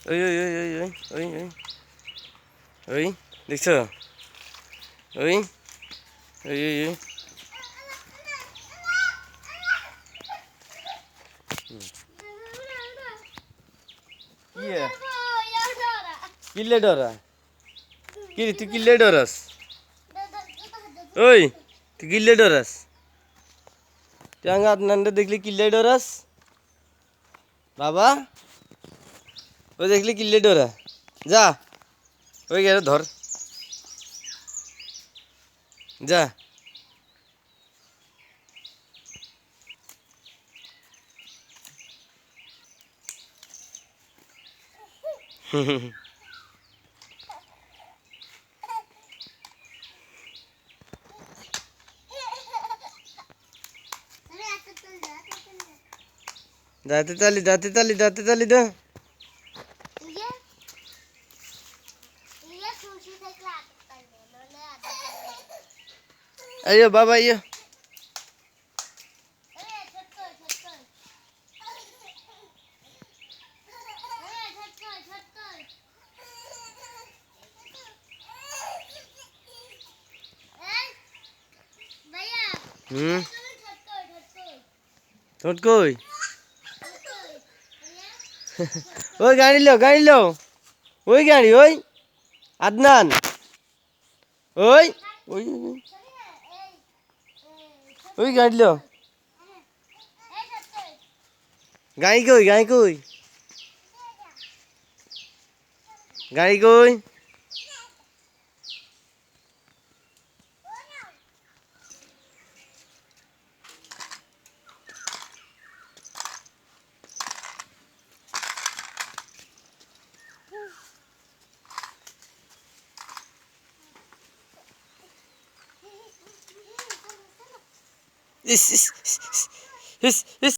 ওই ওই ওই ওই ওই ওই ওই ওই দেখছো ওই ওই ওই ওই কিল্লে ডরা কি রে তুই কিল্লে ডরাস ওই তুই কিল্লে ডরাস তুই আগে আপনার দেখলি কিল্লে ডরাস বাবা ও দেখলি কিল্লে ডরা যা ওই গেলে ধর যা দাঁতে তালি দে আইয়ো বাবা আইয়ো ছোট কই ওই গাড়ি লো ওই গাড়ি ওই আদনান ওই ওই ওই গাড়ি লো গাড়ি কই গাড়ি কই ইস ইস ইস ইস ইস